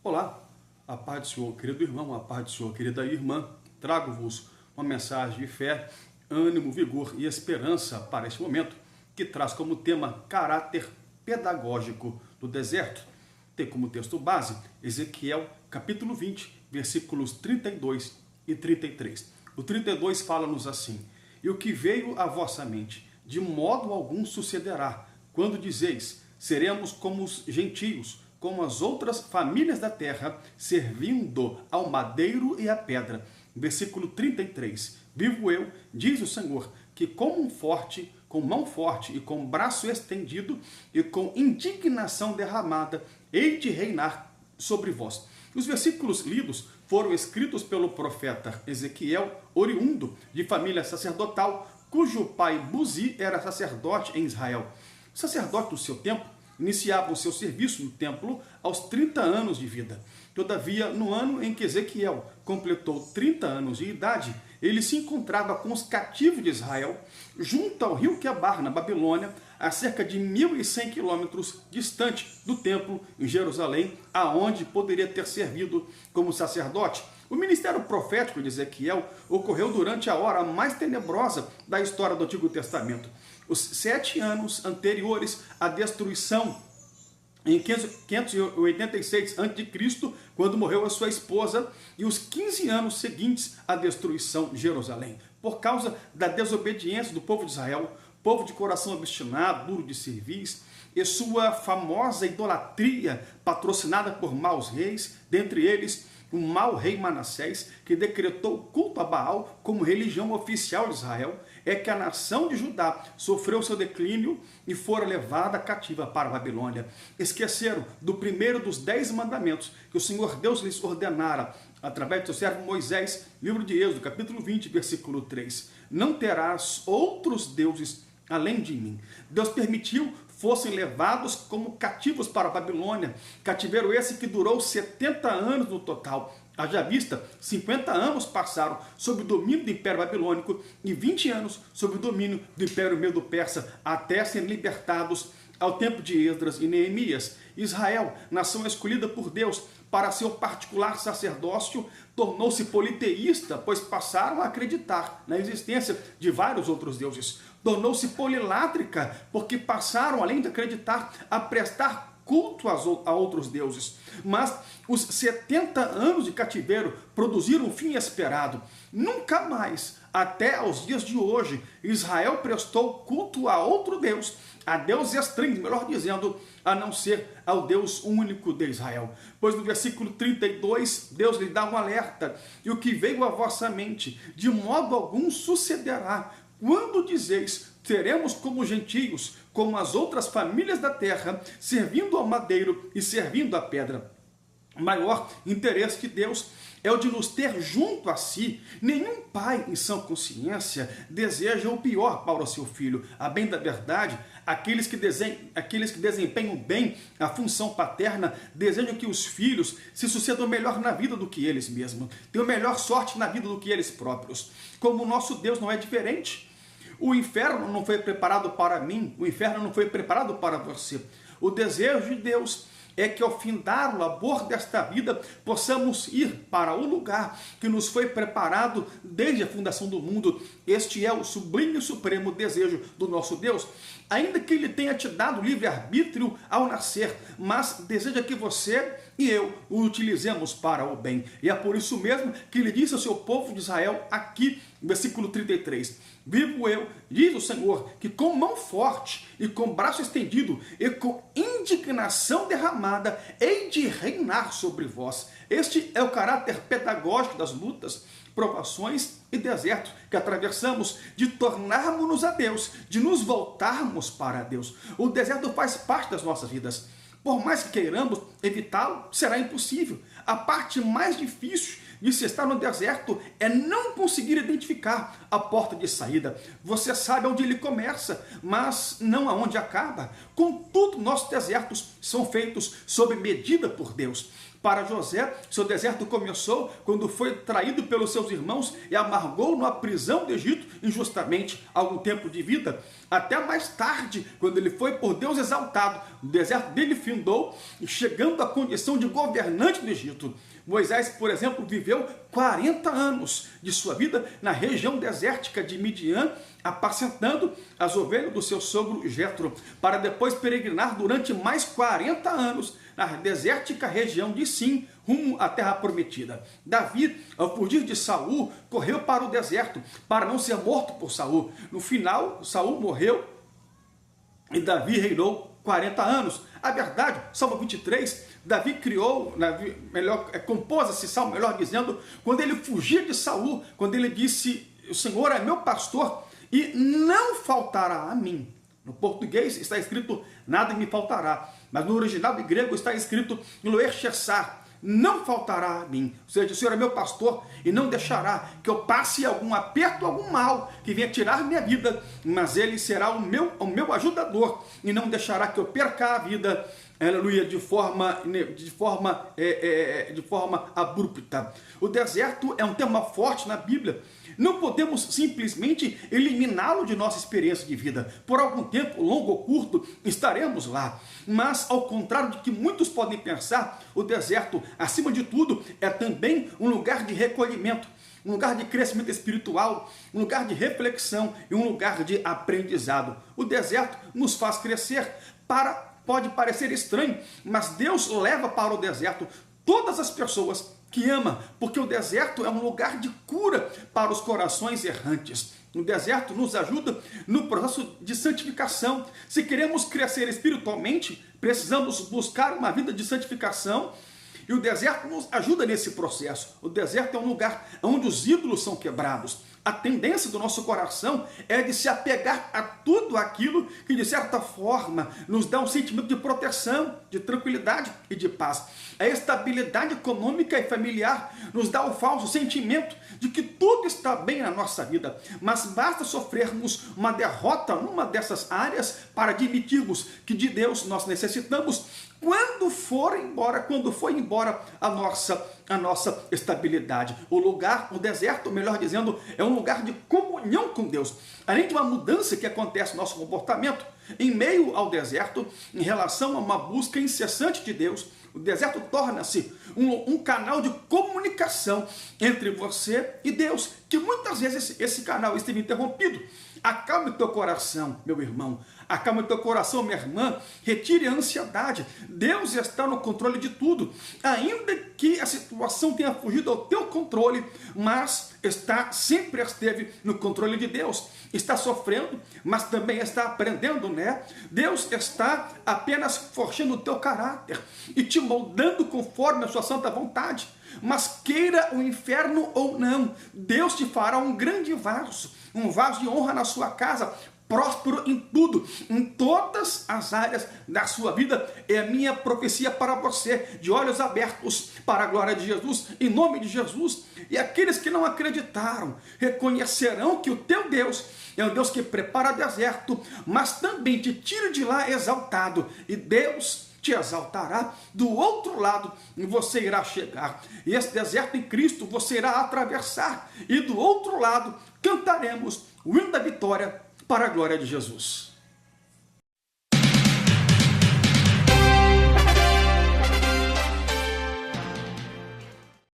Olá, a paz do Senhor, querido irmão, a paz do Senhor, querida irmã. Trago-vos uma mensagem de fé, ânimo, vigor e esperança para este momento, que traz como tema caráter pedagógico do deserto. Tem como texto base Ezequiel capítulo 20, versículos 32 e 33. O 32 fala-nos assim: "E o que veio à vossa mente, de modo algum sucederá, quando dizeis, seremos como os gentios, como as outras famílias da terra, servindo ao madeiro e à pedra." Versículo 33. "Vivo eu, diz o Senhor, que com mão forte e com braço estendido e com indignação derramada, hei de reinar sobre vós." Os versículos lidos foram escritos pelo profeta Ezequiel, oriundo de família sacerdotal, cujo pai Buzi era sacerdote em Israel. O sacerdote do seu tempo iniciava o seu serviço no templo aos 30 anos de vida. Todavia, no ano em que Ezequiel completou 30 anos de idade, ele se encontrava com os cativos de Israel, junto ao rio Quebar, na Babilônia, a cerca de 1.100 quilômetros distante do templo em Jerusalém, aonde poderia ter servido como sacerdote. O ministério profético de Ezequiel ocorreu durante a hora mais tenebrosa da história do Antigo Testamento. Os 7 anos anteriores à destruição, em 586 a.C., quando morreu a sua esposa, e os 15 anos seguintes à destruição de Jerusalém, por causa da desobediência do povo de Israel, povo de coração obstinado, duro de cerviz, e sua famosa idolatria, patrocinada por maus reis, dentre eles o mau rei Manassés, que decretou o culto a Baal como religião oficial de Israel, é que a nação de Judá sofreu seu declínio e fora levada cativa para a Babilônia. Esqueceram do primeiro dos 10 mandamentos que o Senhor Deus lhes ordenara, através do seu servo Moisés, livro de Êxodo, capítulo 20, versículo 3. "Não terás outros deuses além de mim." Deus permitiu fossem levados como cativos para a Babilônia, cativeiro esse que durou 70 anos no total. Haja vista, 50 anos passaram sob o domínio do Império Babilônico e 20 anos sob o domínio do Império Medo-Persa, até serem libertados ao tempo de Esdras e Neemias. Israel, nação escolhida por Deus para seu particular sacerdócio, tornou-se politeísta, pois passaram a acreditar na existência de vários outros deuses. Tornou-se polilátrica, porque passaram, além de acreditar, a prestar culto a outros deuses. Mas os 70 anos de cativeiro produziram um fim esperado. Nunca mais, até aos dias de hoje, Israel prestou culto a outro Deus, a Deus estranho, melhor dizendo, a não ser ao Deus único de Israel. Pois no versículo 32, Deus lhe dá um alerta: "E o que veio à vossa mente, de modo algum sucederá, quando dizeis, seremos como gentios, como as outras famílias da terra, servindo ao madeiro e servindo à pedra." O maior interesse de Deus é o de nos ter junto a si. Nenhum pai em sã consciência deseja o pior para o seu filho. A bem da verdade, aqueles que desempenham bem a função paterna desejam que os filhos se sucedam melhor na vida do que eles mesmos, tenham melhor sorte na vida do que eles próprios. Como o nosso Deus não é diferente. O inferno não foi preparado para mim, o inferno não foi preparado para você. O desejo de Deus é que ao findar o labor desta vida, possamos ir para o lugar que nos foi preparado desde a fundação do mundo. Este é o sublime e supremo desejo do nosso Deus. Ainda que Ele tenha te dado livre-arbítrio ao nascer, mas deseja que você e eu o utilizemos para o bem. E é por isso mesmo que Ele disse ao seu povo de Israel, aqui, no versículo 33, "Vivo eu, diz o Senhor, que com mão forte e com braço estendido e com indignação derramada, hei de reinar sobre vós." Este é o caráter pedagógico das lutas, provações e desertos que atravessamos, de tornarmos-nos a Deus, de nos voltarmos para Deus. O deserto faz parte das nossas vidas. Por mais que queiramos evitá-lo, será impossível. A parte mais difícil de se estar no deserto é não conseguir identificar a porta de saída. Você sabe onde ele começa, mas não aonde acaba. Contudo, nossos desertos são feitos sob medida por Deus. Para José, seu deserto começou quando foi traído pelos seus irmãos e amargou numa prisão do Egito injustamente algum tempo de vida. Até mais tarde, quando ele foi por Deus exaltado, o deserto dele findou, chegando à condição de governante do Egito. Moisés, por exemplo, viveu 40 anos de sua vida na região desértica de Midian, apacentando as ovelhas do seu sogro Jetro, para depois peregrinar durante mais 40 anos na desértica região de Sim, rumo à terra prometida. Davi, ao fugir de Saul, correu para o deserto, para não ser morto por Saul. No final, Saul morreu e Davi reinou 40 anos. A verdade, Salmo 23, Davi compôs esse salmo, melhor dizendo, quando ele fugia de Saul, quando ele disse, o Senhor é meu pastor e não faltará a mim. No português está escrito, nada me faltará. Mas no original em grego está escrito, Loer Shessar, não faltará a mim. Ou seja, o Senhor é meu pastor e não deixará que eu passe algum aperto, algum mal que venha tirar minha vida, mas ele será o meu ajudador e não deixará que eu perca a vida, aleluia, de forma abrupta. O deserto é um tema forte na Bíblia. Não podemos simplesmente eliminá-lo de nossa experiência de vida. Por algum tempo, longo ou curto, estaremos lá. Mas, ao contrário de que muitos podem pensar, o deserto, acima de tudo, é também um lugar de recolhimento, um lugar de crescimento espiritual, um lugar de reflexão e um lugar de aprendizado. O deserto nos faz crescer. Pode parecer estranho, mas Deus leva para o deserto todas as pessoas que ama, porque o deserto é um lugar de cura para os corações errantes. O deserto nos ajuda no processo de santificação. Se queremos crescer espiritualmente, precisamos buscar uma vida de santificação, e o deserto nos ajuda nesse processo. O deserto é um lugar onde os ídolos são quebrados. A tendência do nosso coração é de se apegar a tudo aquilo que, de certa forma, nos dá um sentimento de proteção, de tranquilidade e de paz. A estabilidade econômica e familiar nos dá o falso sentimento de que tudo está bem na nossa vida. Mas basta sofrermos uma derrota numa dessas áreas para admitirmos que de Deus nós necessitamos quando for embora a nossa estabilidade. O deserto, melhor dizendo, é um lugar de comunhão com Deus. Além de uma mudança que acontece no nosso comportamento, em meio ao deserto, em relação a uma busca incessante de Deus, o deserto torna-se um canal de comunicação entre você e Deus, que muitas vezes esse canal esteve interrompido. Acalme teu coração, meu irmão. Acalme teu coração, minha irmã. Retire a ansiedade. Deus está no controle de tudo. Ainda que a situação tenha fugido ao teu controle, mas sempre esteve no controle de Deus. Está sofrendo, mas também está aprendendo, né? Deus está apenas forjando o teu caráter e te moldando conforme a sua santa vontade. Mas queira o inferno ou não, Deus te fará um grande vaso, um vaso de honra na sua casa, próspero em tudo, em todas as áreas da sua vida. É a minha profecia para você, de olhos abertos para a glória de Jesus, em nome de Jesus. E aqueles que não acreditaram, reconhecerão que o teu Deus é um Deus que prepara deserto, mas também te tira de lá exaltado, e Deus te exaltará do outro lado, e você irá chegar. E esse deserto em Cristo você irá atravessar, e do outro lado cantaremos o hino da vitória para a glória de Jesus.